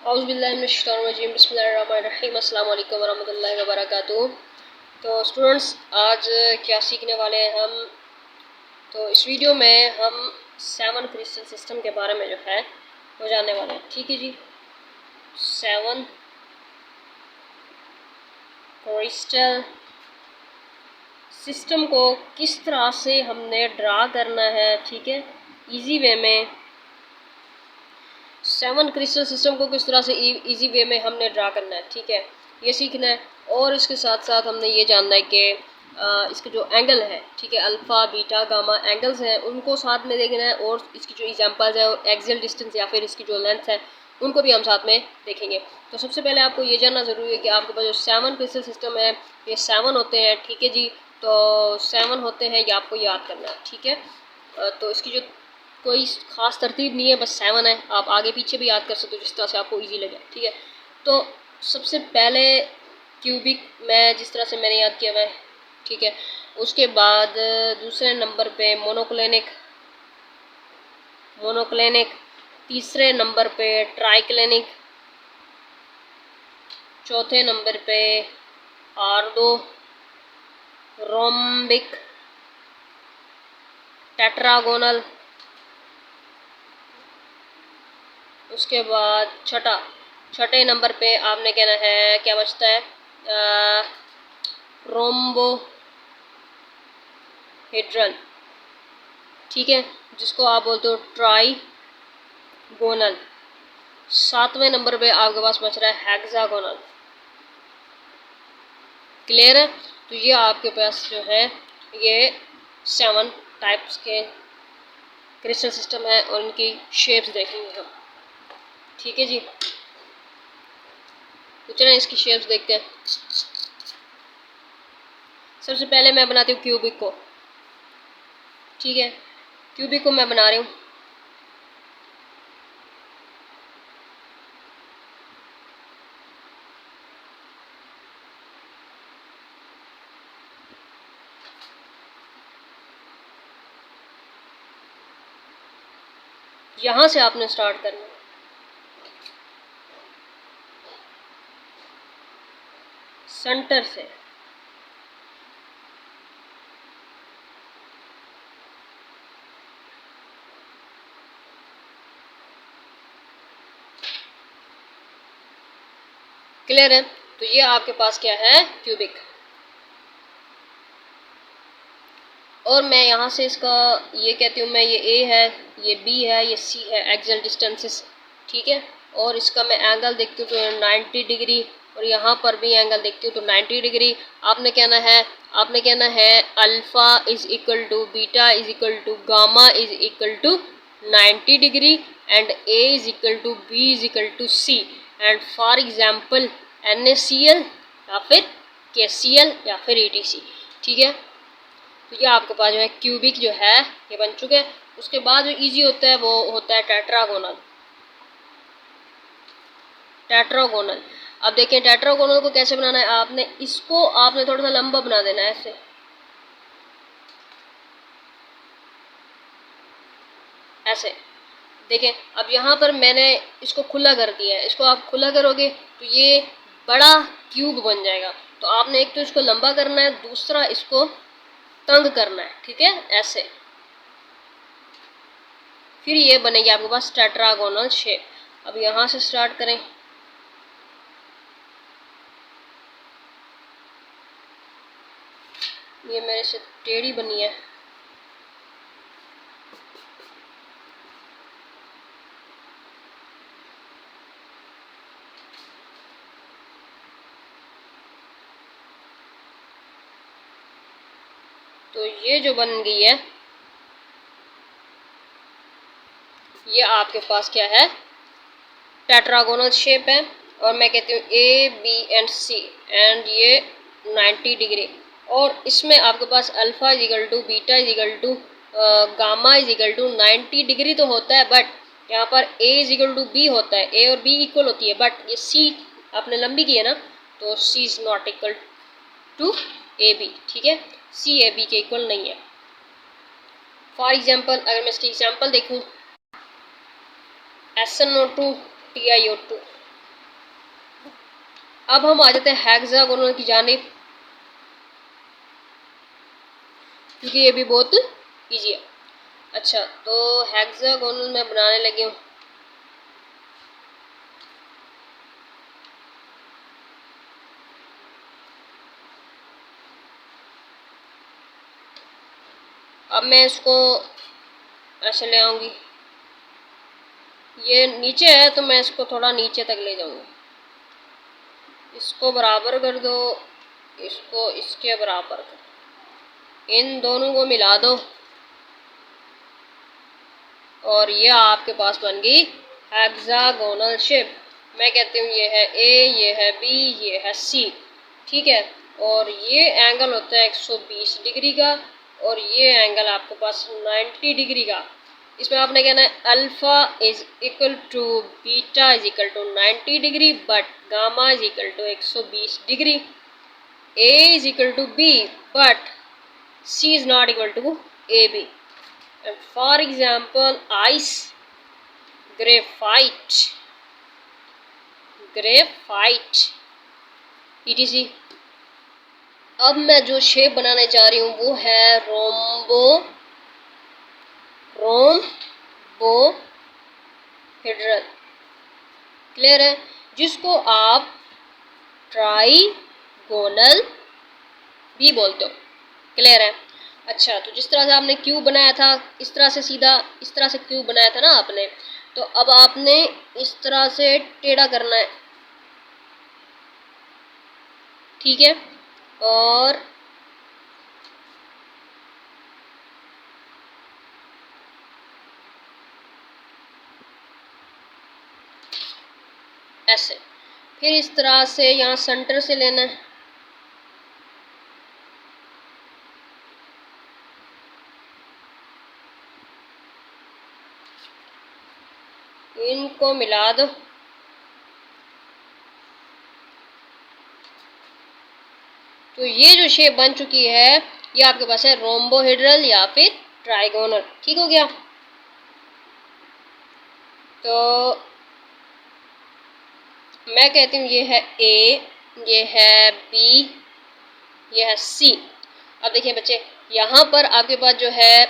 औज़ुबिल्लाहिमिनश्शैतानिर्रजीम बिस्मिल्लाहिर्रहमानिर्रहीम अस्सलाम वालेकुम वरहमतुल्लाहि वबरकातुहू। तो स्टूडेंट्स, आज क्या सीखने वाले हैं हम। तो इस वीडियो में हम 7 क्रिस्टल सिस्टम के बारे में जो है वो जानने वाले हैं। ठीक है जी। 7 क्रिस्टल सिस्टम को किस तरह से हमने ड्रा करना है, ठीक है, इजी वे में। 7 क्रिस्टल सिस्टम को किस तरह से इजी वे में हमने ड्रा करना है, ठीक है, ये सीखना है। और इसके साथ साथ हमने ये जानना है कि इसके जो एंगल है, ठीक है, अल्फ़ा बीटा गामा एंगल्स हैं, उनको साथ में देखना है। और इसकी जो एग्जांपल्स है और एक्सियल डिस्टेंस या फिर इसकी जो लेंथ है उनको भी हम साथ में देखेंगे। तो सबसे पहले आपको ये जानना ज़रूरी है कि आपके पास जो 7 क्रिस्टल सिस्टम है ये 7 होते हैं, ठीक है जी। तो 7 होते हैं, ये आपको याद करना है, ठीक है। तो इसकी जो कोई ख़ास तरतीब नहीं है, बस 7 है। आप आगे पीछे भी याद कर सकते हो जिस तरह से आपको इजी लगे, ठीक है। तो सबसे पहले क्यूबिक में जिस तरह से मैंने याद किया हुआ है, ठीक है। उसके बाद दूसरे नंबर पे मोनोक्लिनिक, तीसरे नंबर पे ट्राइक्लिनिक, चौथे नंबर पे आर्दो, रोम्बिक, टेट्रागोनल। उसके बाद छठे नंबर पे आपने कहना है, क्या बचता है, रोम्बो हेड्रल, ठीक है, जिसको आप बोलते हो ट्राइगोनल। 7वें नंबर पे आपके पास बच रहा है हेक्सागोनल। क्लियर है। तो ये आपके पास जो है ये 7 टाइप्स के क्रिस्टल सिस्टम है और इनकी शेप्स देखेंगे हम, ठीक है जी। तो चलें इसकी शेप्स देखते हैं। सबसे पहले मैं बनाती हूँ क्यूबिक को, ठीक है। क्यूबिक को मैं बना रही हूँ। यहाँ से आपने स्टार्ट करना है, सेंटर से। क्लियर है। तो ये आपके पास क्या है, क्यूबिक। और मैं यहाँ से इसका ये कहती हूँ, मैं ये ए है, ये बी है, ये सी है, एक्सियल डिस्टेंसेस, ठीक है। और इसका मैं एंगल देखती हूँ तो 90 डिग्री, और यहाँ पर भी एंगल देखती हूँ तो 90 डिग्री। आपने कहना है alpha is equal to beta is equal to gamma is equal to 90 degree and A is equal to B is equal to C and for example NaCl या फिर KCl या फिर ETC, ठीक है। तो ये आपके पास जो है क्यूबिक जो है ये बन चुके हैं। उसके बाद जो इजी होता है वो होता है टेट्रागोनल। अब देखें टेट्रागोनल को कैसे बनाना है। आपने थोड़ा सा लंबा बना देना है, ऐसे देखें। अब यहाँ पर मैंने इसको खुला कर दिया है, इसको आप खुला करोगे तो ये बड़ा क्यूब बन जाएगा। तो आपने एक तो इसको लंबा करना है, दूसरा इसको तंग करना है, ठीक है, ऐसे। फिर ये बनेगी आपके पास टेट्रागोनल शेप। अब यहाँ से स्टार्ट करें, ये मेरे से टेढ़ी बनी है। तो ये जो बन गई है ये आपके पास क्या है, टेट्रागोनल शेप है। और मैं कहती हूँ A B and C and ये 90 डिग्री। और इसमें आपके पास alpha is equal to beta is equal to gamma is equal to 90 degree तो होता है, बट यहाँ पर A is equal to B होता है, ए और बी इक्वल होती है, बट ये सी आपने लंबी की है ना, तो C is not equal to A B, ठीक है। सी ए बी के इक्वल नहीं है। फॉर एग्जाम्पल अगर मैं इसकी एग्जाम्पल देखूँ, SnO2 TiO2, अब हम आ जाते हैं हेक्सागोनल की जानिब, क्योंकि ये भी बहुत ईजी है। अच्छा, तो हेक्सागोनल मैं बनाने लगी हूँ। अब मैं इसको ऐसे ले आऊँगी, ये नीचे है तो मैं इसको थोड़ा नीचे तक ले जाऊँगी। इसको बराबर कर दो, इसको इसके बराबर कर दो, इन दोनों को मिला दो और ये आपके पास बन गई हेक्सागोनल शेप। मैं कहती हूँ ये है ए, ये है बी, ये है सी, ठीक है। और ये एंगल होता है 120 डिग्री का और ये एंगल आपके पास 90 डिग्री का। इसमें आपने कहना है alpha is equal to beta is equal to 90 degree but gamma is equal to 120 degree. A is equal to B but C is not equal to A B. And for example, ice, graphite, etc. अब मैं जो shape बनाने जा रही हूँ वो है rhombohedral, clear है, जिसको आप ट्राइगोनल भी बोलते हो, क्लियर है। अच्छा, तो जिस तरह से आपने क्यूब बनाया था, इस तरह से सीधा इस तरह से क्यूब बनाया था ना आपने, तो अब आपने इस तरह से टेढ़ा करना है, ठीक है। और ऐसे फिर इस तरह से यहाँ सेंटर से लेना है, इनको मिला दो, तो ये जो शेप बन चुकी है ये आपके पास है रोम्बोहेड्रल या फिर ट्राइगोनल, ठीक हो गया। तो मैं कहती हूँ ये है ए, ये है बी, ये है सी। अब देखिए बच्चे, यहाँ पर आपके पास जो है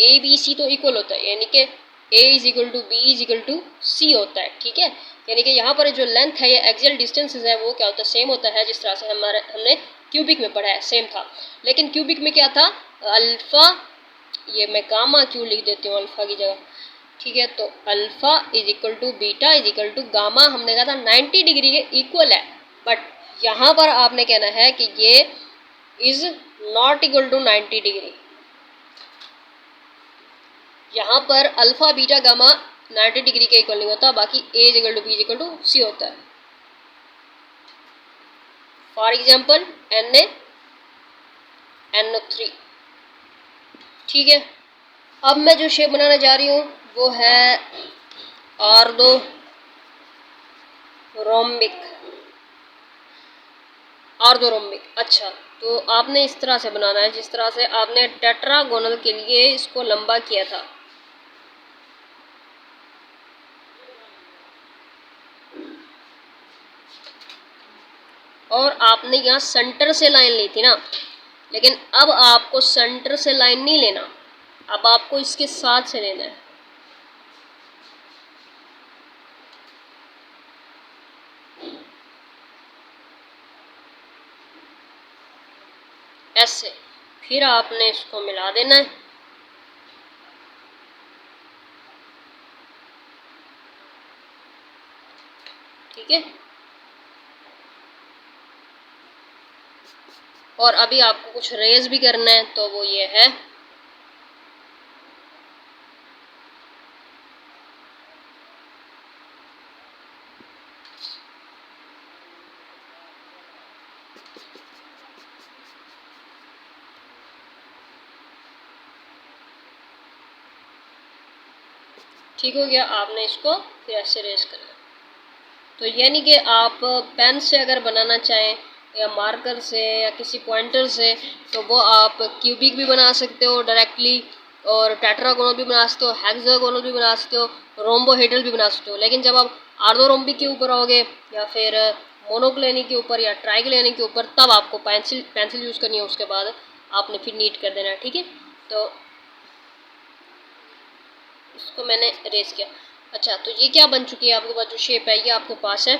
ए बी सी तो इक्वल होता है, यानी कि A is equal to B is equal to C होता है, ठीक है। यानी कि यहाँ पर जो लेंथ है, ये एक्सियल डिस्टेंसेस है, वो क्या होता है, सेम होता है, जिस तरह से हमने क्यूबिक में पढ़ा है, सेम था। लेकिन क्यूबिक में क्या था, अल्फ़ा, ये मैं गामा क्यों लिख देती हूँ अल्फ़ा की जगह, ठीक है। तो alpha is equal to beta is equal to gamma हमने कहा था 90 डिग्री के इक्वल है, बट यहाँ पर आपने कहना है कि ये is not equal to 90 degree. यहाँ पर अल्फा बीटा गामा 90 डिग्री के इक्वल नहीं होता, बाकी A is equal to B is equal to C होता है। फॉर एग्जाम्पल NaNO3, ठीक है। अब मैं जो शेप बनाने जा रही हूँ वो है ऑर्थोरोम्बिक। अच्छा, तो आपने इस तरह से बनाना है जिस तरह से आपने टेट्रागोनल के लिए इसको लंबा किया था। और आपने यहाँ सेंटर से लाइन ली थी ना, लेकिन अब आपको सेंटर से लाइन नहीं लेना, अब आपको इसके साथ से लेना है। ऐसे फिर आपने इसको मिला देना है, ठीक है। और अभी आपको कुछ रेज भी करना है, तो वो ये है ठीक हो गया। आपने इसको फिर ऐसे रेज करना। तो यानी कि आप पेन से अगर बनाना चाहें या मार्कर से या किसी पॉइंटर से, तो वो आप क्यूबिक भी बना सकते हो डायरेक्टली, और टेट्रागोनल भी बना सकते हो, हेक्सागोनल भी बना सकते हो, रोम्बोहेड्रल भी बना सकते हो। लेकिन जब आप ऑर्थोरोम्बिक के ऊपर आओगे या फिर मोनोक्लिनिक के ऊपर या ट्राइक्लिनिक के ऊपर, तब आपको पेंसिल यूज़ करनी है। उसके बाद आपने फिर नीट कर देना है, ठीक है। तो इसको मैंने इरेज किया। अच्छा, तो ये क्या बन चुकी है आपके पास जो शेप है, ये आपके पास है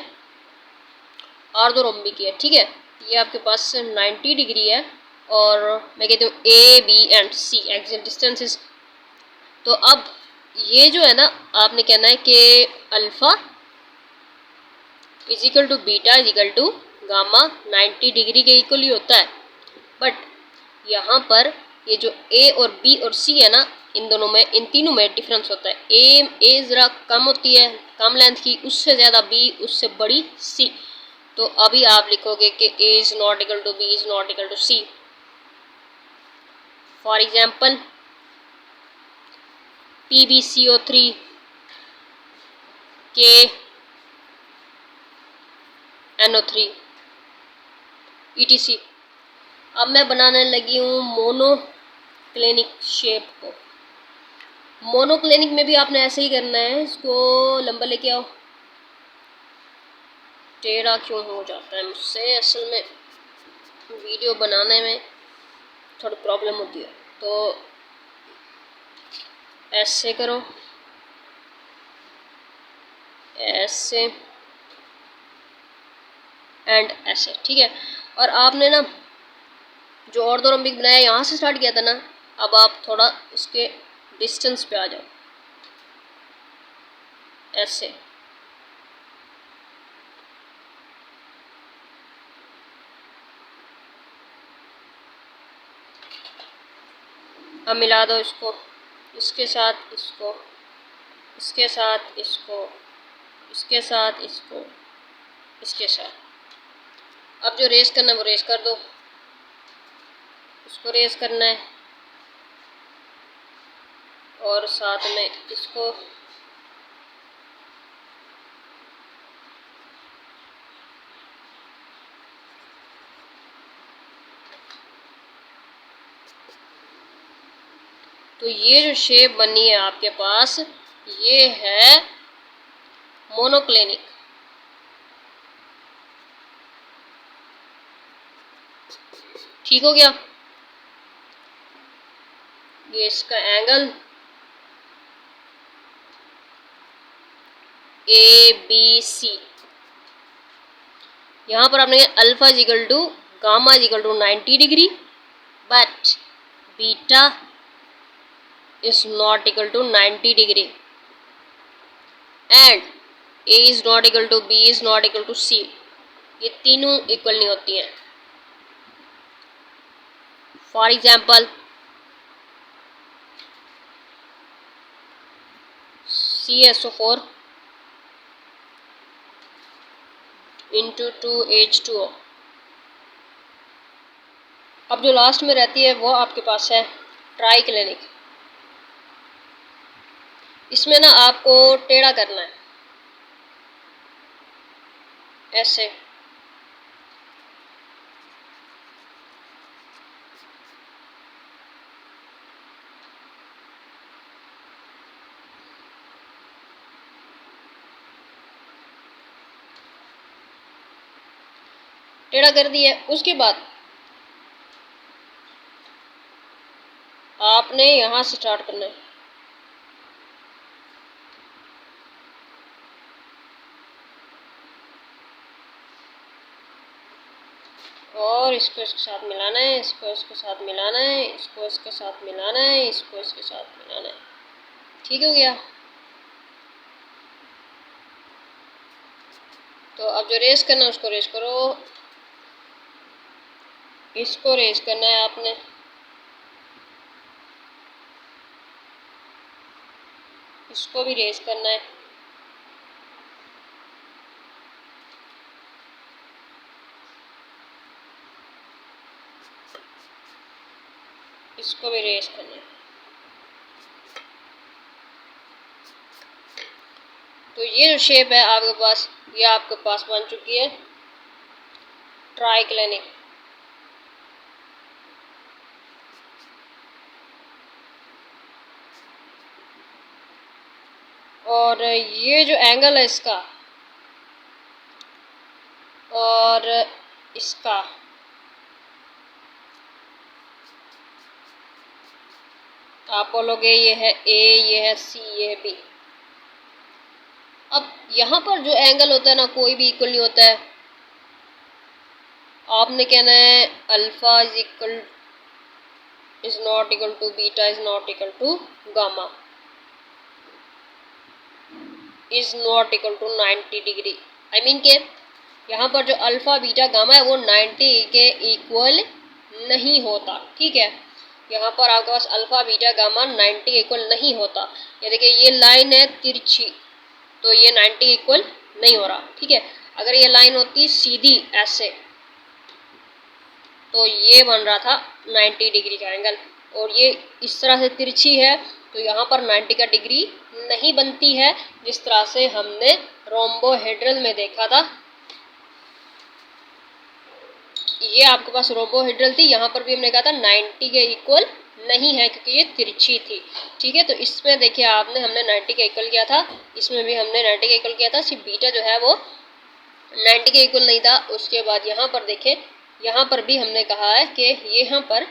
ऑर्थोरोम्बिक है, ठीक है। ये आपके पास 90 डिग्री है और मैं कहती हूँ A B and C axial distances. तो अब ये जो है ना, आपने कहना है कि alpha is equal to beta is equal to gamma 90 degree के इक्वली होता है। बट यहाँ पर ये जो ए और बी और सी है ना, इन दोनों में, इन तीनों में डिफरेंस होता है। ए ज़रा कम होती है, कम लेंथ की, उससे ज़्यादा बी, उससे बड़ी सी। तो अभी आप लिखोगे कि A is not equal to B is not equal to C. For example PbCO3 के NO3 ETC। अब मैं बनाने लगी हूँ मोनोक्लिनिक शेप को। मोनोक्लिनिक में भी आपने ऐसे ही करना है, इसको लंबा लेके आओ। टेढ़ा क्यों हो जाता है मुझसे, असल में वीडियो बनाने में थोड़ी प्रॉब्लम होती है। तो ऐसे करो, ऐसे एंड ऐसे, ठीक है। और आपने ना जो ऑर्थोरोम्बिक बनाया यहाँ से स्टार्ट किया था ना, अब आप थोड़ा इसके डिस्टेंस पे आ जाओ, ऐसे। अब मिला दो इसको, इसके साथ इसको, इसके साथ इसको, इसके साथ इसको, इसके साथ। अब जो रेस करना है वो रेस कर दो, इसको रेस करना है और साथ में इसको। तो ये जो शेप बनी है आपके पास, ये है मोनोक्लिनिक। ठीक हो गया। ये इसका एंगल ABC। यहाँ पर आपने alpha equal to gamma equal to 90 degree, but beta is not equal to 90 degree and A is not equal to B is not equal to C। ये तीनों इक्वल नहीं होती हैं। For example CSO4 into 2H2O। अब जो last में रहती है वो आपके पास है ट्राइक्लिनिक। इसमें ना आपको टेढ़ा करना है, ऐसे। टेढ़ा कर दिया, उसके बाद आपने यहाँ से स्टार्ट करना है, और इसको इसके साथ मिलाना है, इसको इसके साथ मिलाना है, इसको इसके साथ मिलाना है, इसको इसके साथ मिलाना है। ठीक हो गया। तो अब जो रेस करना है उसको रेस करो, इसको रेस करना है आपने, इसको भी रेस करना है, इसको भी रेस करना है। तो ये जो शेप है आपके पास, ये आपके पास बन चुकी है ट्राइक्लिनिक। और ये जो एंगल है इसका, और इसका आप बोलोगे ये है ए, ये है सी, ये है बी। अब यहाँ पर जो एंगल होता है ना, कोई भी इक्वल नहीं होता है। आपने कहना है alpha is not equal to beta is not equal to gamma is not equal to 90 degree. I mean के यहाँ पर जो अल्फा बीटा गामा है वो 90 के इक्वल नहीं होता। ठीक है, यहाँ पर आपके पास अल्फा बीटा गामा 90 के इक्वल नहीं होता। ये देखिए ये लाइन है तिरछी, तो ये 90 के इक्वल नहीं हो रहा। ठीक है, अगर ये लाइन होती सीधी ऐसे तो ये बन रहा था 90 डिग्री का एंगल, और ये इस तरह से तिरछी है तो यहाँ पर 90 का डिग्री नहीं बनती है, जिस तरह से हमने रोम्बोहेड्रल में देखा था। ये आपके पास रोम्बोहेड्रल थी, यहाँ पर भी हमने कहा था 90 के इक्वल नहीं है क्योंकि ये तिरछी थी। ठीक है, तो इसमें देखिए हमने 90 के इक्वल किया था, इसमें भी हमने 90 के इक्वल किया था, सिर्फ बीटा जो है वो 90 के इक्वल नहीं था। उसके बाद यहाँ पर देखें, यहाँ पर भी हमने कहा है कि यहाँ पर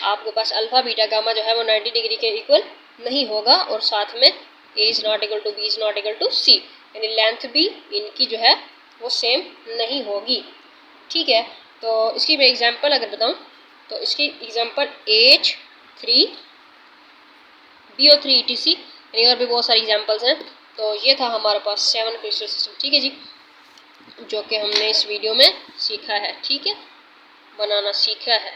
आपके पास अल्फा बीटा गामा जो है वो 90 डिग्री के इक्वल नहीं होगा, और साथ में A is not equal to B is not equal to C, यानी लेंथ भी इनकी जो है वो सेम नहीं होगी। ठीक है, तो इसकी मैं एग्जांपल अगर बताऊं तो इसकी एग्जांपल H3 BO3 ETC, यानी और भी बहुत सारी एग्जांपल्स हैं। तो ये था हमारे पास 7 क्रिस्टल सिस्टम। ठीक है जी, जो कि हमने इस वीडियो में सीखा है। ठीक है, बनाना सीखा है।